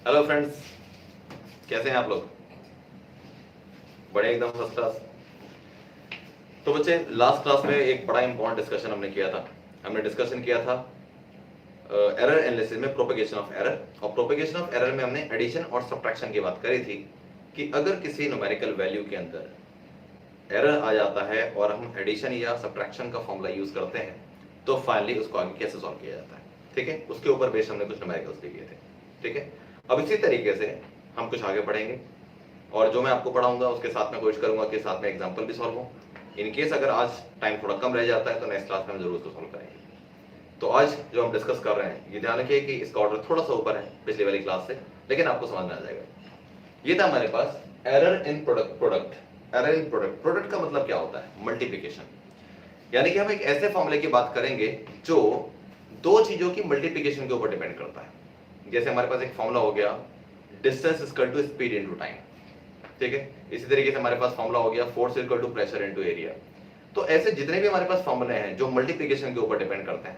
Hello friends, कैसे हैं आप लोग? बड़े एकदम फर्स्ट क्लास। तो बच्चे, लास्ट क्लास में एक बड़ा इंपॉर्टेंट डिस्कशन हमने किया था। हमने डिस्कशन किया था एरर एनालिसिस में प्रोपेगेशन ऑफ एरर, और प्रोपेगेशन ऑफ एरर में हमने एडिशन और सब्ट्रैक्शन की बात करी थी कि अगर किसी न्यूमेरिकल वैल्यू के अंदर एरर आ जाता है और हम एडिशन या सब्ट्रैक्शन का फॉर्मूला यूज करते हैं तो फाइनली उसको आगे कैसे सॉल्व किया जाता है। ठीक है, उसके ऊपर बेस हमने कुछ न्यूमेरिकल्स भी किए थे। ठीक है, अब इसी तरीके से हम कुछ आगे पढ़ेंगे और जो मैं आपको पढ़ाऊंगा उसके साथ में कोशिश करूंगा कि साथ में एग्जांपल भी सॉल्व हो। इन केस अगर आज टाइम थोड़ा कम रह जाता है तो नेक्स्ट क्लास में हम जरूर उसको सॉल्व करेंगे। तो आज जो हम डिस्कस कर रहे हैं, ये ध्यान रखिए कि इसका ऑर्डर थोड़ा सा ऊपर है पिछली वाली क्लास से, लेकिन आपको समझ में आ जाएगा। ये था हमारे पास error in product. Error in product का मतलब क्या होता है? मल्टीप्लिकेशन। यानी कि हम एक ऐसे फॉर्मूले की बात करेंगे जो दो चीजों की मल्टीप्लिकेशन के ऊपर डिपेंड करता है। जैसे हमारे पास एक फॉर्मूला हो गया distance equal to speed into time. ठीक है, इसी तरीके से हमारे पास फॉर्मूला हो गया force equal to pressure into area. तो ऐसे जितने भी हमारे पास फॉर्मूले हैं जो मल्टीप्लिकेशन के ऊपर डिपेंड करते हैं,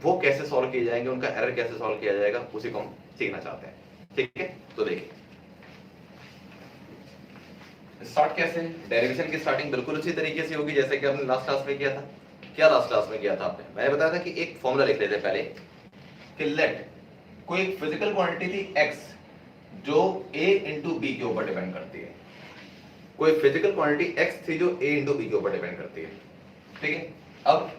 वो कैसे सॉल्व किए जाएंगे, उनका एरर कैसे सॉल्व किया जाएगा, उसी को हम सीखना चाहते हैं। ठीक है, तो देखिए स्टार्ट कैसे। डेरिवेशन की स्टार्टिंग बिल्कुल उसी तरीके से होगी जैसे कि हमने लास्ट क्लास में किया था। क्या लास्ट क्लास में किया था आपने? मैंने बताया था कि एक फॉर्मूला लिख लेते पहले कि लेट कोई एक फिजिकल क्वांटिटी थी x जो a इंटू बी के ऊपर डिपेंड करती है। कोई फिजिकल क्वांटिटी x थी जो a इंटू बी के ऊपर डिपेंड करती है। ठीक है, अब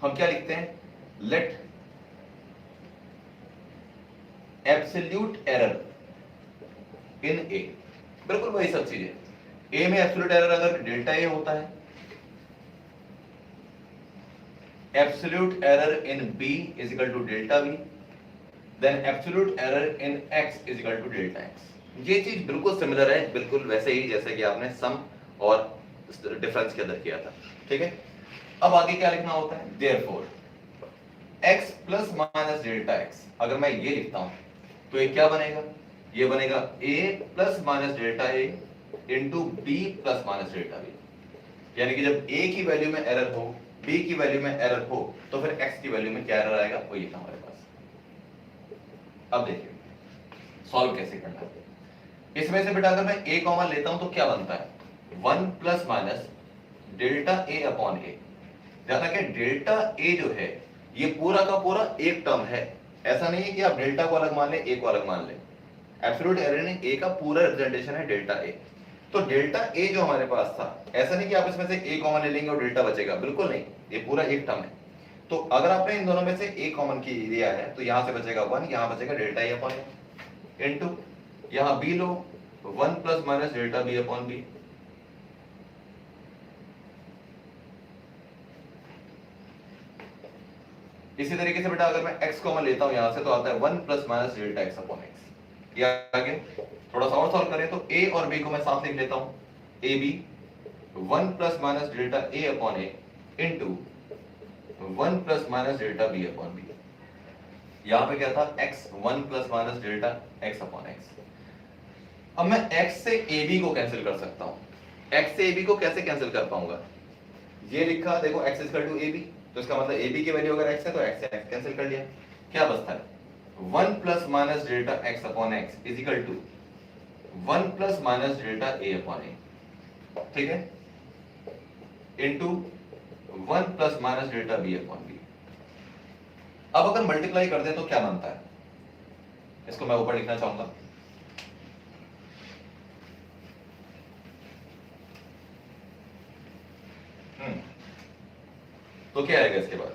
हम क्या लिखते हैं? Let absolute error in a। बिल्कुल वही सब चीज है। a में एब्सोल्यूट एरर अगर डेल्टा a होता है, absolute error in b is equal to delta b, then absolute error in x is equal to delta x। ये चीज बिल्कुल सिमिलर है, बिल्कुल वैसे ही जैसे कि आपने सम और डिफरेंस के अंदर किया था। ठीक है, अब आगे क्या लिखना होता है? Therefore x plus minus delta x। अगर मैं ये लिखता हूं तो ये क्या बनेगा? ये बनेगा a plus minus delta a into b plus minus delta b। यानी कि जब a की वैल्यू में एरर हो, b की वैल्यू में एरर हो, तो फिर x की वैल्यू में क्या एरर आएगा? वो ये था हमारे पास। अब देखिए सॉल्व कैसे करना है। इसमें से बेटा अगर मैं a कॉमन लेता हूं तो क्या बनता है? 1 plus minus delta a upon a। ध्यान रखें, डेल्टा a जो है ये पूरा का पूरा एक टर्म है। ऐसा नहीं है कि आप डेल्टा को अलग मान लें, a को अलग मान लें। एब्सोल्यूट एरर ने a का पूरा रिप्रेजेंटेशन है डेल्टा a। तो डेल्टा a जो हमारे पास था, ऐसा नहीं कि आप इसमें से a कॉमन ले लेंगे और डेल्टा बचेगा, बिल्कुल नहीं, ये पूरा एक टर्म है। तो अगर आपने इन दोनों में से a कॉमन की लिया है तो यहां से बचेगा 1, यहां बचेगा delta a upon a into यहां b लो 1 plus minus delta b upon b। इसी तरीके से बेटा अगर मैं x कॉमन लेता हूं यहां से तो आता है 1 plus minus delta x upon x। ये आगे थोड़ा सा और सॉल्व करें तो a और b को मैं साथ लिख लेता हूं, ab 1 plus minus delta a upon a into 1 plus minus delta b upon b। यहां पे क्या था? x 1 plus minus delta x upon x। अब मैं x से ab को कैंसिल कर सकता हूं। x से ab को कैसे कैंसिल कर पाऊंगा? ये लिखा देखो x इक्वल टू ab, तो इसका मतलब ab की वैल्यू अगर x है तो x से x कैंसिल कर लिया। क्या बचता है? 1 plus minus delta x upon x is equal to 1 plus minus delta a upon a। ठीक है, into 1 plus minus delta b upon b। अब अगर मल्टीप्लाई कर दे तो क्या बनता है? इसको मैं ऊपर लिखना चाहूंगा। तो क्या आएगा इसके बाद?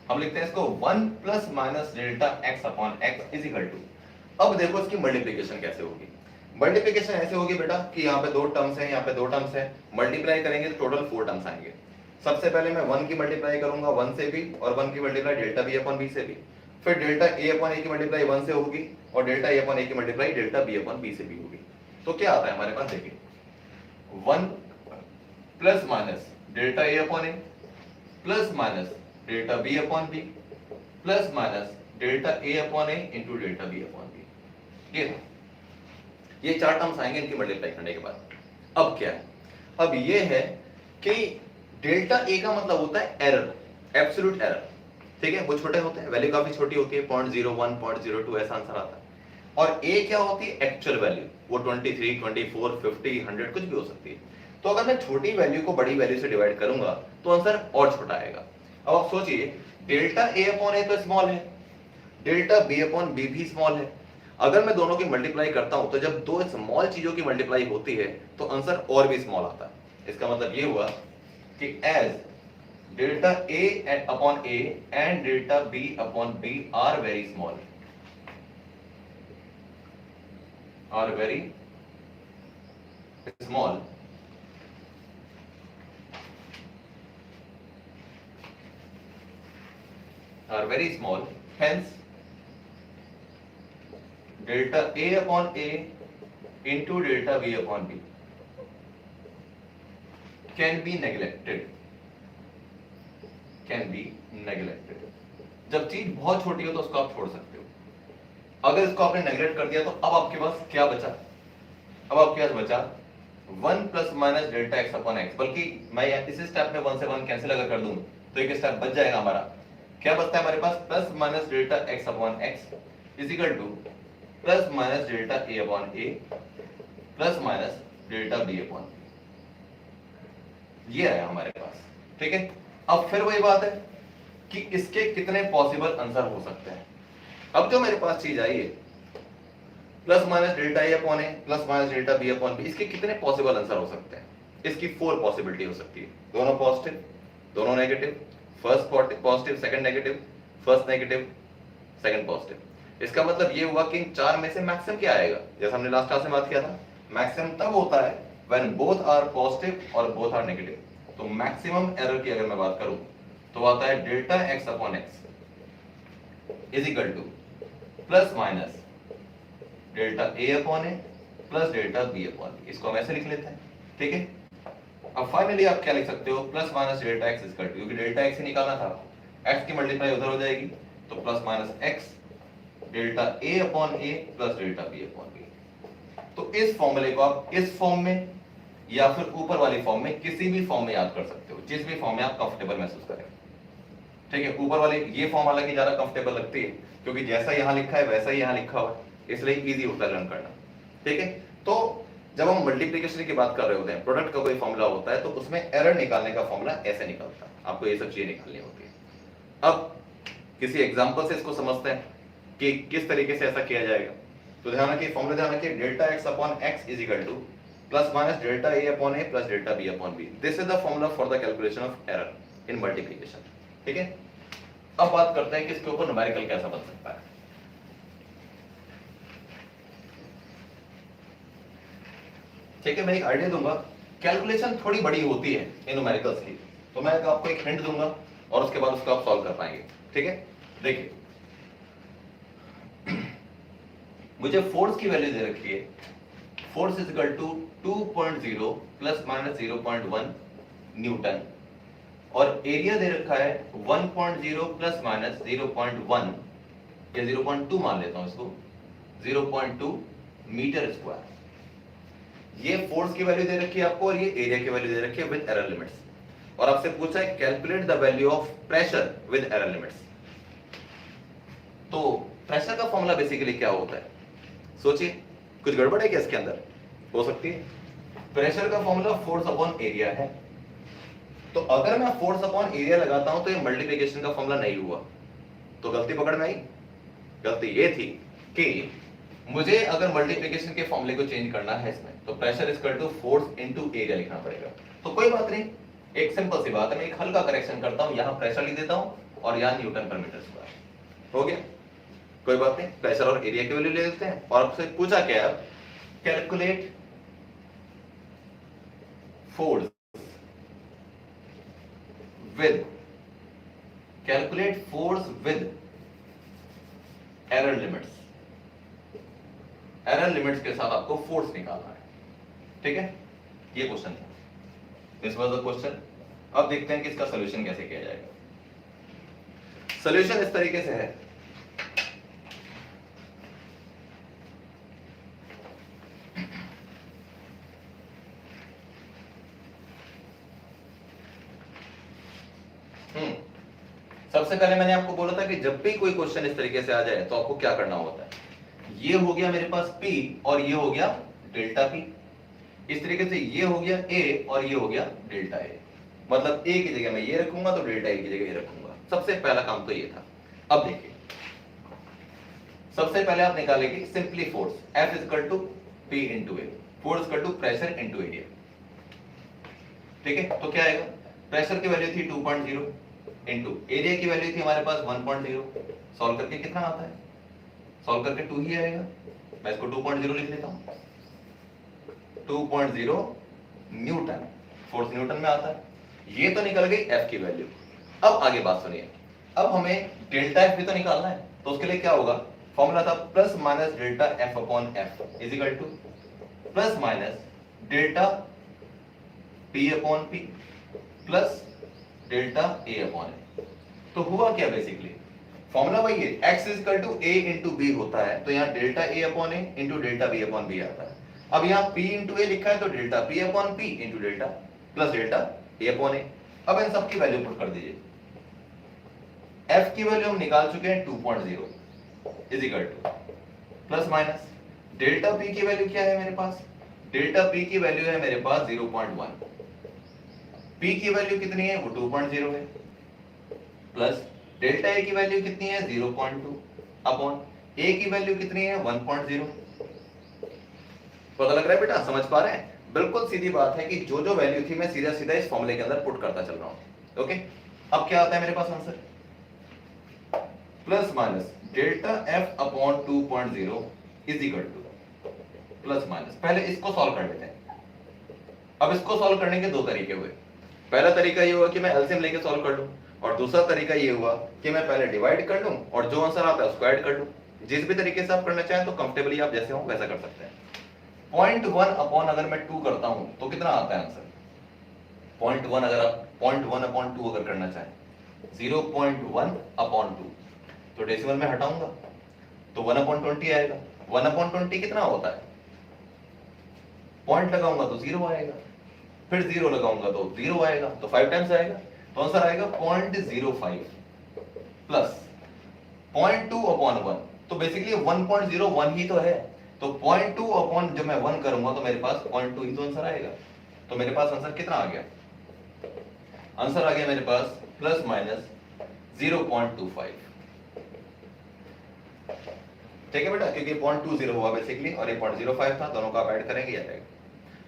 हम लिखते हैं इसको 1 plus minus delta x upon x is equal to. अब देखो इसकी मल्टीप्लिकेशन कैसे होगी। मल्टीप्लिकेशन ऐसे होगी बेटा कि यहाँ पे दो टर्म्स हैं, यहाँ पे दो टर्म्स हैं, मल्टीप्लाई करेंगे तो टोटल 4 टर्म्स आएंगे। सबसे पहले मैं 1 की मल्टीप्लाई करूंगा 1 से भी, और 1 की multiply delta b upon b से भी। फिर डेल्टा a अपॉन a की मल्टीप्लाई 1 से होगी और डेल्टा a अपॉन a की multiply delta b upon b से भी होगी। तो क्या आता है हमारे पास? देखिए 1 plus minus delta a upon a plus minus delta b upon b plus minus delta a upon a into delta b upon b। ये चार टर्म्स आएंगे इनकी मल्टीप्लाई करने के बाद। अब क्या है? अब ये है कि डेल्टा a का मतलब होता है एरर, एब्सोल्यूट एरर। ठीक है, वो छोटे होते हैं, वैल्यू काफी छोटी होती है, 0.01 0.02 ऐसा आंसर आता है। और ए क्या होती है, एक्चुअल वैल्यू, वो 23 24 50 100 कुछ भी हो सकती है। तो अगर मैं छोटी वैल्यू को बड़ी वैल्यू से डिवाइड करूंगा तो आंसर और छोटा आएगा। अब आप सोचिए, डेल्टा ए अपॉन ए तो स्मॉल है, डेल्टा बी अपॉन बी भी स्मॉल है। अगर मैं दोनों की मल्टीप्लाई करता हूं तो जब दो स्मॉल चीजों की मल्टीप्लाई होती है तो आंसर और भी स्मॉल आता है। इसका मतलब ये हुआ कि as delta A upon A and delta B upon B are very small, are very small, hence delta A upon A into delta B upon B can be neglected, जब चीज बहुत छोटी हो तो उसको आप छोड़ सकते हो। अगर इसको आपने नेगलेक्ट कर दिया तो अब आपके पास क्या बचा, अब आपके पास बचा 1 plus minus delta x upon x, बल्कि मैं इस स्टेप में 1 से 1 कैंसिल अगर कर दूं तो एक स्टेप बच जाएगा हमारा। क्या बचता है हमारे पास, plus minus delta x upon x is equal to plus minus delta A upon A plus minus delta B upon B, ये आया हमारे पास। ठीक है, अब फिर वही बात है कि इसके कितने पॉसिबल आंसर हो सकते हैं। अब जो मेरे पास चीज आई है plus minus delta A upon A plus minus delta B upon B, इसके कितने पॉसिबल आंसर हो सकते हैं। इसकी 4 पॉसिबिलिटी हो सकती है, दोनों पॉजिटिव दोनों negative, first positive second negative, first negative second positive. इसका मतलब ये हुआ कि इन 4 में से मैक्सिमम क्या आएगा, जैसा हमने लास्ट क्लास में बात किया था, मैक्सिमम तब होता है व्हेन बोथ आर पॉजिटिव और बोथ आर नेगेटिव। तो मैक्सिमम एरर की अगर मैं बात करूं तो आता है delta x upon x is equal to plus minus delta A upon A plus delta B upon B. इसको हम ऐसे लिख लेते हैं। ठीक है, अब फाइनली आप क्या लिख सकते हो, plus minus delta X equal to, क्योंकि डेल्टा एक्स ही निकालना था, एक्स की मल्टीप्लाई उधर हो जाएगी तो plus minus X delta A upon A plus delta B upon B. तो इस फॉर्मूले को आप इस फॉर्म में या फिर ऊपर वाली फॉर्म में, किसी भी फॉर्म में याद कर सकते हो, जिस भी फॉर्म में आप कंफर्टेबल महसूस करें। ठीक है, ऊपर वाली ये फॉर्म हालांकि ज्यादा कंफर्टेबल लगती है क्योंकि जैसा यहां लिखा है वैसा ही यहां लिखा हुआ है, इसलिए इजी होता है लर्न करना। ठीक है, तो जब हम मल्टीप्लिकेशन की बात कर रहे होते हैं, प्रोडक्ट का कोई फॉर्मूला होता है तो उसमें एरर निकालने का फॉर्मूला ऐसे निकलता है, आपको ये सब चीजें निकालनी होती है। अब किसी एग्जांपल से इसको समझते हैं कि किस तरीके से ऐसा किया जाएगा। तो ध्यान रखिए, फॉर्मूला ध्यान रखिए, delta x upon x is equal to plus minus delta A upon A plus delta B upon B. This is the formula for the calculation of error in multiplication. ठीक है, अब बात करते हैं कि इसके ऊपर न्यूमेरिकल कैसा बन सकता है। ठीक है, मैं एक आइडिया दूंगा, कैलकुलेशन थोड़ी बड़ी होती है इन न्यूमेरिकल्स की, तो मैं आपको एक हिंट दूंगा और उसके बाद उसको आप सॉल्व कर पाएंगे। ठीक है, देखिए मुझे फोर्स की वैल्यू दे रखी है, force is equal to 2.0 plus minus 0.1 newton, और एरिया दे रखा है 1.0 प्लस माइनस 0.1 या 0.2 मान लेता हूं इसको, 0.2 मीटर स्क्वायर। ये फोर्स की वैल्यू दे रखी है आपको और ये एरिया की वैल्यू दे रखी है विद एरर लिमिट्स, और आपसे पूछा है calculate the value of pressure with error limits. तो प्रेशर का फॉर्मूला बेसिकली क्या होता है, सोचिए कुछ गड़बड़ है क्या इसके अंदर, हो सकती है। प्रेशर का फॉर्मूला फोर्स अपॉन एरिया है, तो अगर मैं फोर्स अपॉन एरिया लगाता हूं तो ये मल्टीप्लिकेशन का फॉर्मूला नहीं हुआ, तो गलती पकड़ में आई। गलती ये थी कि मुझे अगर मल्टीप्लिकेशन के फॉर्मूले को चेंज करना है इसमें, तो pressure is equal to force into area लिखना पड़ेगा। तो कोई बात नहीं, एक सिंपल सी बात है, मैं एक हल्का करेक्शन करता हूं, यहां प्रेशर लिख देता हूं और यहां न्यूटन पर मीटर स्क्वायर, हो गया। कोई बात नहीं, प्रेशर और एरिया की वैल्यू ले लेते हैं, और आपसे पूछा क्या है, calculate force with error limits. Error limits के साथ आपको फोर्स निकालना है। ठीक है, ये क्वेश्चन था, दिस वाज द क्वेश्चन। अब देखते हैं कि इसका सॉल्यूशन कैसे किया जाएगा। सॉल्यूशन इस तरीके से है, सबसे पहले मैंने आपको कि जब भी कोई क्वेश्चन इस तरीके से आ जाए तो आपको क्या करना होता है, ये हो गया मेरे पास P और ये हो गया डेल्टा P, इस तरीके से ये हो गया A और ये हो गया डेल्टा A, मतलब A की जगह मैं ये रखूंगा तो डेल्टा A की जगह ये रखूंगा। सबसे पहला काम तो ये था। अब देखिए, सबसे पहले आप निकालेंगे simply force, F equal to P into A, force equal to pressure into area. ठीक है, तो क्या आएगा, प्रेशर की वैल्यू थी 2.0 इंटू एरिया की वैल्यू थी हमारे पास 1.0, सॉल्व करके कितना आता है, सॉल्व करके 2 ही आएगा। मैं इसको 2.0 लिख लेता हूं, 2.0 न्यूटन, फोर्स न्यूटन में आता है। ये तो निकल गई F की वैल्यू। अब आगे बात सुनिए, अब हमें डेल्टा F भी तो निकालना है, तो उसके लिए क्या होगा, फॉर्मूला था plus minus delta F upon F is equal to plus minus delta P upon P plus delta A upon A। तो हुआ क्या, बेसिकली फॉर्मूला वही है, x is equal to a into B होता है, तो यहाँ delta a upon a into delta b upon b आता है। अब यहाँ p इंटू a लिखा है तो delta p upon p into delta plus delta a upon a। अब इन सब की वैल्यू पुट कर दीजिए, f की वैल्यू हम निकाल चुके हैं 2.0 is equal to plus minus delta p की वैल्यू क्या है मेरे पास, डेल्टा p की वैल्यू है मेरे पास 0.1, p की वैल्यू कितनी है, वो 2.0 है, प्लस डेल्टा ए की वैल्यू कितनी है 0.2 अपॉन ए की वैल्यू कितनी है 1.0। पता लग रहा है बेटा, समझ पा रहे हैं, बिल्कुल सीधी बात है कि जो जो वैल्यू थी मैं सीधा सीधा इस फॉर्मूले के अंदर पुट करता चल रहा हूं। ओके, अब क्या आता है मेरे पास answer, plus minus delta F upon 2.0 is equal to plus minus, पहले इसको सॉल्व कर लेते हैं। अब इसको सॉल्व करने के दो तरीके हुए, पहला तरीका ये हुआ कि मैं एलसीएम लेके सॉल्व कर लूं, और दूसरा तरीका ये हुआ कि मैं पहले डिवाइड कर लूं और जो आंसर आता है उसको ऐड कर लूं। जिस भी तरीके से आप करना चाहें तो कंफर्टेबली आप जैसे हो वैसा कर सकते हैं। 0.1 अपॉन अगर मैं 2 करता हूं तो कितना आता है आंसर, 0.1 अगर आप 0.1 अपॉन 2 अगर करना चाहें 0.1 अपॉन 2, तो डेसिमल में हटाऊंगा तो 1 अपॉन 20 आएगा। 1 अपॉन 20 कितना होता है, पॉइंट लगाऊंगा तो 0 आएगा, फिर 0 लगाऊंगा तो 0 आएगा, तो 5 टाइम्स आएगा, तो आंसर आएगा 0.05 प्लस 0.2 अपॉन 1, तो बेसिकली 1.01 ही तो है, तो 0.2 अपॉन जब मैं 1 करूंगा तो मेरे पास 0.2 ही तो आंसर आएगा। तो मेरे पास आंसर कितना आ गया, आंसर आ गया मेरे पास प्लस माइनस 0.25। ठीक है बेटा, क्योंकि 0.20 हुआ बेसिकली और ये 0.05 था, दोनों का आप ऐड करेंगे, आ जाएगा।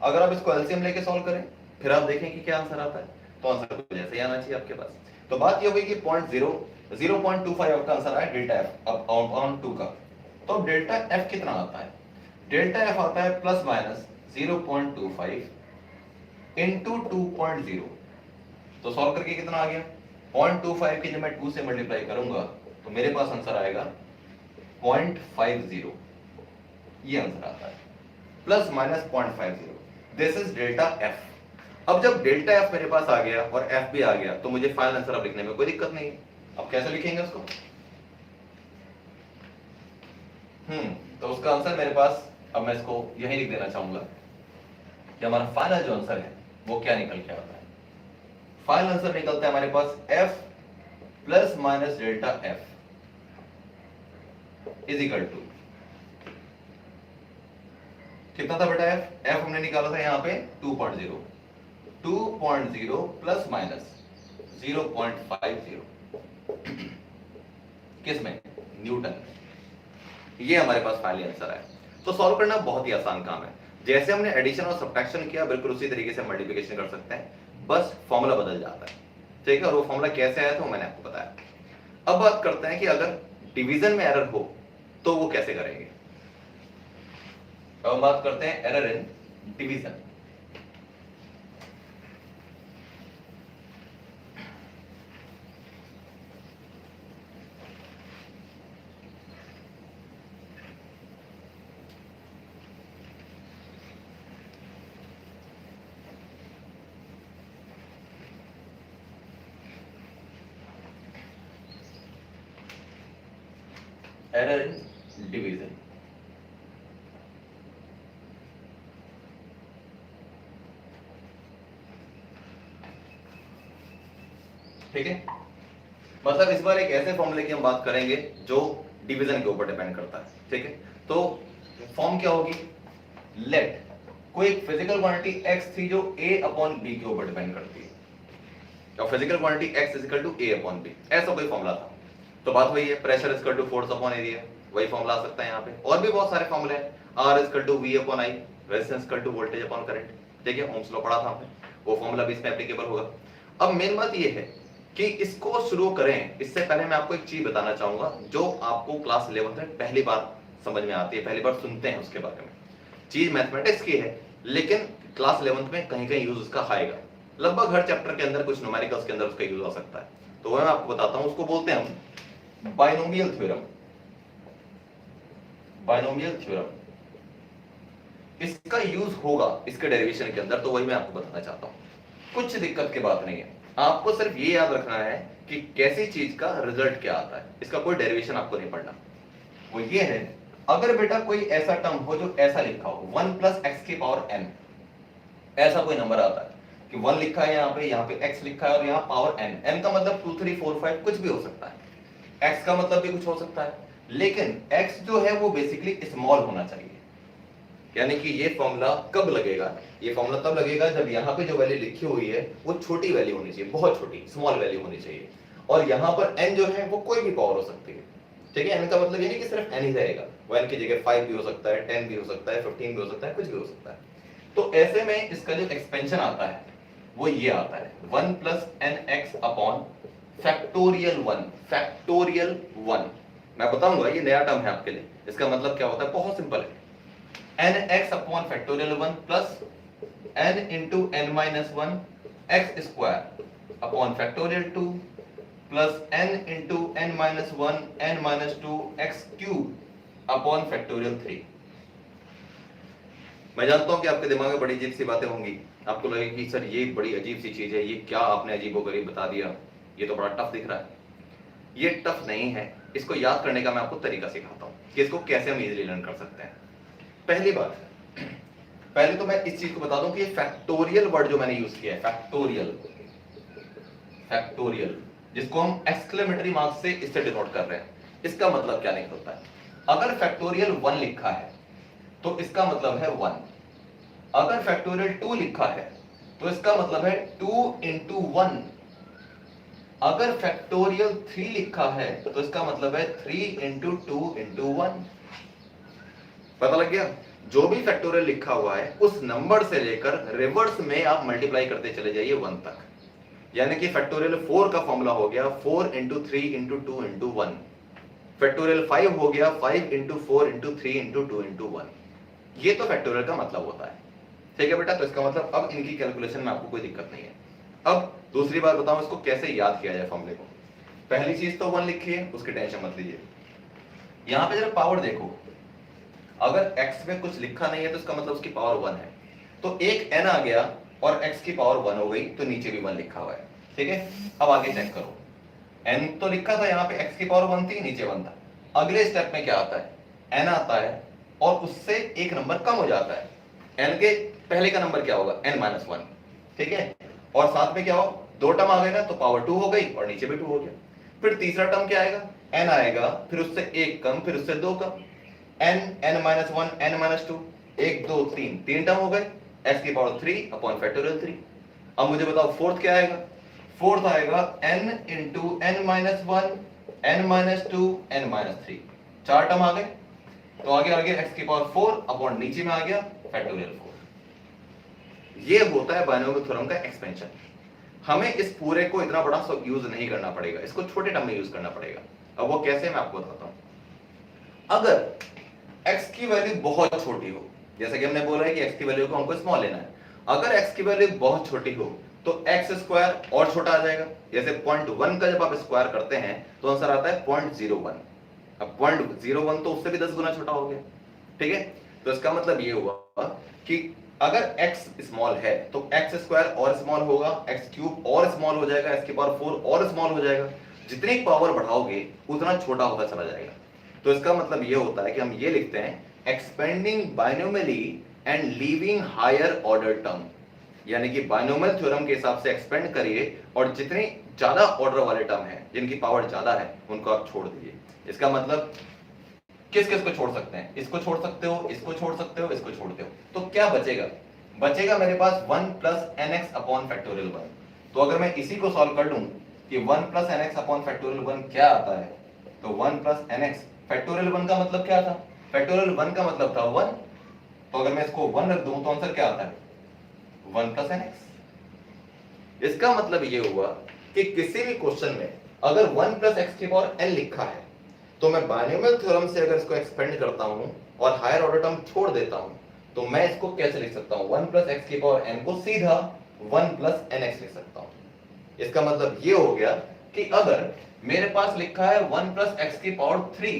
अगर आप इसको एलसीएम लेके सॉल्व करें फिर आप देखें कि क्या आंसर आता है, तो आंसर कुछ ऐसे ही आना चाहिए आपके पास। तो बात ये हुई कि 0.25 आपका आंसर आया डेल्टा एफ अपॉन 2 का। तो अब डेल्टा एफ कितना आता है, डेल्टा एफ आता है प्लस माइनस 0.25 इंटू 2.0, तो सॉल्व करके कितना आ गया 0.25 की जब मैं 2 से मल्टीप्लाई करूंगा तो मेरे पास आंसर आएगा 0.50, ये आंसर आता है plus minus 0.50, this is delta F. अब जब डेल्टा एफ मेरे पास आ गया और एफ भी आ गया तो मुझे फाइनल आंसर अब लिखने में कोई दिक्कत नहीं है। अब कैसे लिखेंगे उसको, तो उसका आंसर मेरे पास, अब मैं इसको यही लिख देना चाहूंगा कि हमारा फाइनल जो आंसर है वो क्या निकल के आता है। फाइनल आंसर निकलता है हमारे पास F plus minus delta F is equal to कितना था बेटा, एफ हमने निकाला था यहाँ पे 2.0 प्लस माइनस 0.50 किसमें, न्यूटन। ये हमारे पास फाइनल आंसर है। तो सॉल्व करना बहुत ही आसान काम है, जैसे हमने एडिशन और सब्ट्रैक्शन किया बिल्कुल उसी तरीके से मल्टीप्लिकेशन कर सकते हैं, बस फॉर्मूला बदल जाता है। ठीक है, और वो फॉर्मूला कैसे आया था वो मैंने आपको बताया। अब बात करते हैं कि अगर डिवीजन में एरर हो तो वो कैसे करेंगे। अब हम बात करते हैं error in division. Error in division, ठीक है, मतलब इस बार एक ऐसे फॉर्मूले की हम बात करेंगे जो डिवीजन के ऊपर डिपेंड करता है, ठीक है। तो फॉर्म क्या होगी, लेट कोई एक फिजिकल क्वांटिटी x थी जो a अपॉन b के ऊपर डिपेंड करती है, और physical quantity x is equal to a upon b, ऐसा कोई फॉर्मूला था। तो बात वही है, pressure is equal to force upon area, वही फॉर्मूला आ सकता है यहाँ पे। और भी बहुत सारे फॉर्मूले हैं, r is equal to v upon i, resistance equal to voltage upon current, ठीक है, ओम्स लॉ पढ़ा था हमने, वो फॉर्मूला भी इसमें एप्लीकेबल होगा। अब मेन बात ये है कि इसको शुरू करें इससे पहले मैं आपको एक चीज बताना चाहूंगा जो आपको क्लास 11th में पहली बार समझ में आती है, पहली बार सुनते हैं उसके बारे में। चीज मैथमेटिक्स की है लेकिन क्लास 11th में कहीं कहीं यूज उसका आएगा, लगभग हर चैप्टर के अंदर कुछ न्यूमेरिकल्स के अंदर उसका यूज आ सकता है। तो वह मैं आपको बताता हूं, उसको बोलते हैं हम बाइनोमियल थ्योरम। बाइनोमियल थ्योरम इसका यूज होगा इसके डेरिवेशन के अंदर, तो वही मैं आपको बताना चाहता हूं। कुछ दिक्कत की बात नहीं है, आपको सिर्फ ये याद रखना है कि कैसी चीज का रिजल्ट क्या आता है, इसका कोई डेरिवेशन आपको नहीं पढ़ना। वो ये है, अगर बेटा कोई ऐसा टर्म हो जो ऐसा लिखा हो 1 प्लस एक्स की पावर n, ऐसा कोई नंबर आता है कि 1 लिखा है यहाँ पे x लिखा है और यहाँ पावर n, n का मतलब 2 3 4 5 कुछ भी हो सकता है, x का मतलब भी कुछ हो सकता है, लेकिन x जो है वो बेसिकली स्मॉल होना चाहिए। यानी कि ये फॉर्मूला कब लगेगा, ये फॉर्मूला तब लगेगा जब यहाँ पे जो वैल्यू लिखी हुई है वो छोटी वैल्यू होनी चाहिए, बहुत छोटी, स्मॉल वैल्यू होनी चाहिए। और यहाँ पर n जो है वो कोई भी पावर हो सकती है, ठीक है। n का मतलब ये नहीं कि सिर्फ n ही रहेगा, वो n की जगह 5 भी हो सकता है, 10 भी हो सकता है, 15 भी हो सकता है, कुछ भी हो सकता है। तो ऐसे में इसका जो एक्सपेंशन आता है वो ये आता है 1 plus nx upon factorial 1, factorial 1। मैं बताऊंगा, ये नया टर्म है आपके लिए, इसका मतलब क्या होता है, बहुत सिंपल है, nx upon factorial 1 plus n into n minus 1 x square upon factorial 2 plus n into n minus 1 n minus 2 x cube upon factorial 3। मैं जानता हूं कि आपके दिमाग में बड़ी अजीब सी बातें होंगी, आपको लगेगा कि सर ये बड़ी अजीब सी चीज है, ये क्या आपने अजीबोगरीब बता दिया, ये तो बड़ा टफ दिख रहा है। ये टफ नहीं है, इसको याद करने का मैं आपको तरीका सिखाता हूं कि इसको कैसे हम इजीली लर्न कर सकते हैं। पहली बात, पहले तो मैं इस चीज को बता दूं कि ये फैक्टोरियल वर्ड जो मैंने यूज किया है, फैक्टोरियल, फैक्टोरियल जिसको हम एक्सक्लेमेटरी मार्क से इससे डिनोट कर रहे हैं, इसका मतलब क्या निकलता है। अगर फैक्टोरियल 1 लिखा है तो इसका मतलब है 1, अगर फैक्टोरियल 2 लिखा है तो इसका मतलब है 2 इंटू 1, अगर फैक्टोरियल 3 लिखा है तो इसका मतलब है 3 इंटू 2 इंटू 1। पता लग गया, जो भी फैक्टोरियल लिखा हुआ है उस नंबर से लेकर रिवर्स में आप मल्टीप्लाई करते चले जाइए 1 तक। यानी कि फैक्टोरियल 4 का फॉर्मूला हो गया 4 इंटू 3 इंटू 2 इंटू 1, फैक्टोरियल 5 हो गया 5 इंटू 4 इंटू 3 इंटू 2 इंटू 1। ये तो फैक्टोरियल का मतलब होता है, ठीक है बेटा। तो इसका मतलब अब इनकी कैलकुलेशन में आपको कोई दिक्कत नहीं है। अब दूसरी बात बताऊं इसको कैसे याद किया जाए फॉर्मूले को। पहली चीज तो 1 लिखी है, उसकी टेंशन मत लीजिए। यहां पे जरा पावर देखो, अगर x में कुछ लिखा नहीं है तो इसका मतलब उसकी पावर 1 है, तो एक n आ गया और x की पावर 1 हो गई, तो नीचे भी 1 लिखा हुआ है, ठीक है। अब आगे चेक करो, n तो लिखा था यहाँ पे, x की पावर 1 थी, नीचे 1 था। अगले स्टेप में क्या आता है, n आता है और उससे एक नंबर कम हो जाता है, n के पहले का नंबर क्या होगा, n-1, ठीक है। और साथ में क्या हो, 2 टर्म आ गए ना, तो पावर 2 हो गई और नीचे भी 2 हो गया। फिर तीसरा टर्म क्या आएगा, n आएगा, फिर उससे एक कम, फिर उससे 2 कम, n, n-1, n-2, 1 2 3, 3 टर्म हो गए, x की पावर 3 अपॉन फैक्टोरियल 3। अब मुझे बताओ फोर्थ क्या आएगा, फोर्थ आएगा n into n-1, n-2, n-3, 4 term आ गए, तो आगे x की पावर 4 अपॉन नीचे में आ गया फैक्टोरियल 4। ये होता है बाइनोमियल थ्योरम का एक्सपेंशन। हमें इस पूरे को इतना बड़ा यूज नहीं करना पड़ेगा, इसको छोटे टर्म में यूज करना पड़ेगा। अब वो कैसे, मैं आपको बताता हूं। अगर x की वैल्यू बहुत छोटी हो, जैसे कि हमने बोला है कि x की वैल्यू को हमको स्मॉल लेना है, अगर x की वैल्यू बहुत छोटी हो तो x स्क्वायर और छोटा आ जाएगा। जैसे 0.1 का जब आप स्क्वायर करते हैं तो आंसर आता है 0.01। अब 0.01 तो उससे भी 10 गुना छोटा हो गया, ठीक है। तो इसका मतलब ये हुआ कि अगर x स्मॉल है तो x स्क्वायर और स्मॉल होगा, x क्यूब और स्मॉल हो जाएगा, x की पावर 4 और स्मॉल हो जाएगा। जितनी पावर बढ़ाओगे उतना छोटा होता चला जाएगा। तो इसका मतलब ये होता है कि हम ये लिखते हैं expanding binomially and leaving higher order term, यानी कि बाइनोमियल थ्योरम के हिसाब से एक्सपेंड करिए और जितनी ज्यादा ऑर्डर वाले टर्म है, जिनकी पावर ज्यादा है, उनको आप छोड़ दीजिए। इसका मतलब किस किस को छोड़ सकते हैं? इसको छोड़ सकते हो, इसको छोड़ सकते हो, इसको छोड़ते हो, तो क्या बचेगा? बचेगा मेरे पास 1 plus N X upon factorial 1। तो अगर मैं इसी को सॉल्व कर लूं कि 1 plus N X upon factorial 1 क्या आता है, तो 1 प्लस एन एक्स फैक्टोरियल 1 का मतलब क्या था? फैक्टोरियल 1 का मतलब था 1, तो अगर मैं इसको 1 रख दूं तो आंसर क्या आता है? 1 प्लस एन एक्स। इसका मतलब ये हुआ कि किसी भी क्वेश्चन में अगर 1 प्लस एक्स की पावर n लिखा है, तो मैं बायनोमियल थ्योरम से अगर इसको एक्सपेंड करता हूं और हायर ऑर्डर टर्म छोड़ देता हूं, तो मैं इसको कैसे लिख सकता हूं? 1 प्लस एक्स की पावर n को सीधा 1 प्लस एन एक्स लिख सकता हूं। इसका मतलब ये हो गया कि अगर मेरे पास लिखा है 1 प्लस एक्स की पावर 3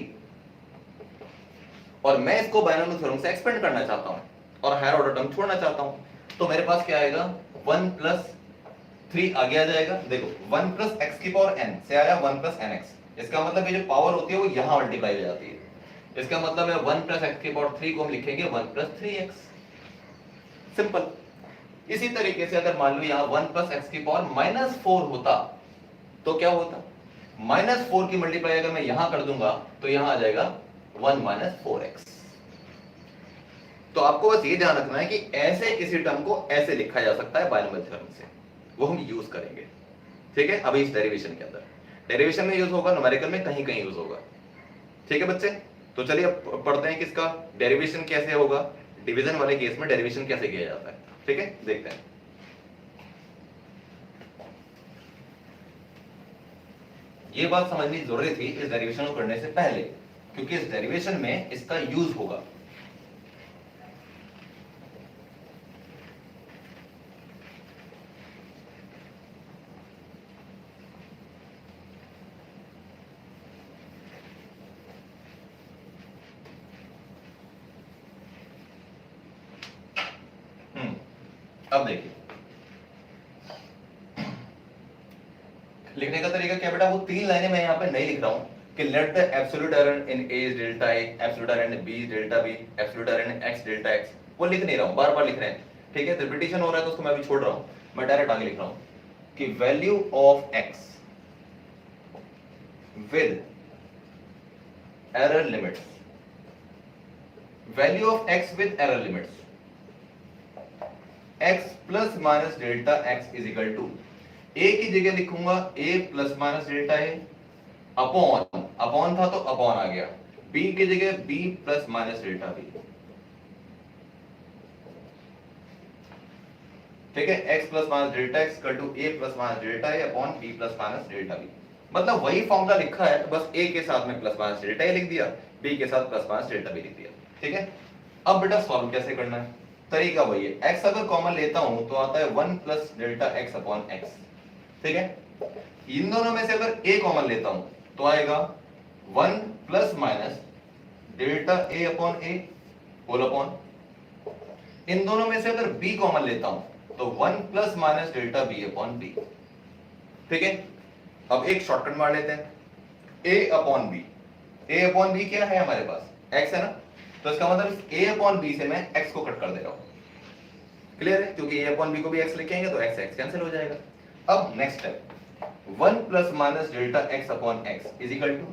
और मैं इसको बायनोमियल थ्योरम से एक्सपेंड करना चाहता हूं और हायर ऑर्डर टर्म छोड़ना चाहता हूं, तो मेरे पास क्या आएगा? 1 प्लस 3 आगे आ जाएगा। देखो 1 प्लस एक्स की पावर n से आया 1 प्लस एन एक्स। इसका मतलब ये जो पावर होती है वो यहां मल्टीप्लाई हो जाती है। इसका मतलब है 1 प्लस एक्स की पावर 3 को हम लिखेंगे 1 प्लस 3x। सिंपल। इसी तरीके से अगर मान लो यहां 1 प्लस एक्स की पावर माइनस 4 होता, तो क्या होता? माइनस 4 की मल्टीप्लाई अगर मैं यहां कर दूंगा तो यहां आ जाएगा 1 माइनस 4x। तो आपको बस ये ध्यान रखना है कि ऐसे किसी टर्म को ऐसे लिखा जा सकता है बायनोमियल थ्योरम से, वो हम यूज करेंगे। ठीक है, अभी इस डेरिवेशन के अंदर, डेरिवेशन में यूज होगा, न्यूमेरिकल में कहीं कहीं यूज होगा। ठीक है बच्चे, तो चलिए अब पढ़ते हैं कि इसका डेरिवेशन कैसे होगा, डिवीजन वाले केस में डेरिवेशन कैसे किया जाता है। ठीक है, देखते हैं। ये बात समझनी जरूरी थी इस डेरिवेशन को करने से पहले, क्योंकि इस डेरिवेशन में इसका यूज होगा। अब देखिए लिखने का तरीका क्या बेटा, वो 3 लाइनें मैं यहाँ पे नहीं लिख रहा हूँ कि let the absolute error in A is delta A, absolute error in B is delta B, absolute error in X delta X, वो लिख नहीं रहा हूँ, बार बार लिख रहे हैं। ठीक है, रिपीटिशन हो रहा है तो उसको मैं अभी छोड़ रहा हूँ, मैं डायरेक्ट आगे लिख रहा हूँ कि value of X with error limits, value of X with error limits x plus minus delta x is equal to, a की जगह लिखूंगा a plus minus delta a, upon, upon था तो अपॉन आ गया, b की जगह b plus minus delta b। ठीक है, x plus minus delta x equal to a plus minus delta a upon b plus minus delta b। मतलब वही फॉर्मूला लिखा है, तो बस a के साथ में प्लस माइनस डेल्टा a लिख दिया, b के साथ प्लस माइनस डेल्टा b लिख दिया। ठीक है, अब बेटा सॉल्व कैसे करना है? तरीका वही है, x अगर कॉमन लेता हूं तो आता है 1 plus delta x upon x। ठीक है, इन दोनों में से अगर a कॉमन लेता हूं तो आएगा 1 plus minus delta a upon a whole upon, इन दोनों में से अगर b कॉमन लेता हूं तो 1 plus minus delta b upon b। ठीक है, अब एक शॉर्टकट मार लेते हैं, a upon b, a upon b क्या है हमारे पास? x है ना, तो इसका मतलब a अपॉन b से मैं x को कट कर दे रहा हूं। क्लियर है, क्योंकि a अपॉन b को भी x लिखेंगे तो x x कैंसिल हो जाएगा। अब next step, 1 plus minus delta x upon x is equal to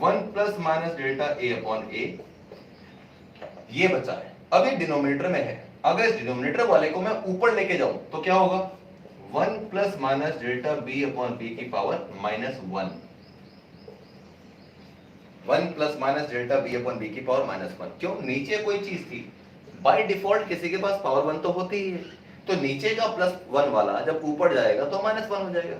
1 plus minus delta a upon a, ये बचा है। अब ये डिनोमिनेटर में है, अगर इस डिनोमिनेटर वाले को मैं ऊपर लेके जाऊं तो क्या होगा? 1 plus minus delta b upon b की power minus 1, 1 plus minus delta B upon B की पावर माइनस 1। क्यों? नीचे कोई चीज थी, बाय डिफॉल्ट किसी के पास पावर 1 तो होती ही है, तो नीचे का प्लस 1 वाला जब ऊपर जाएगा तो माइनस 1 हो जाएगा।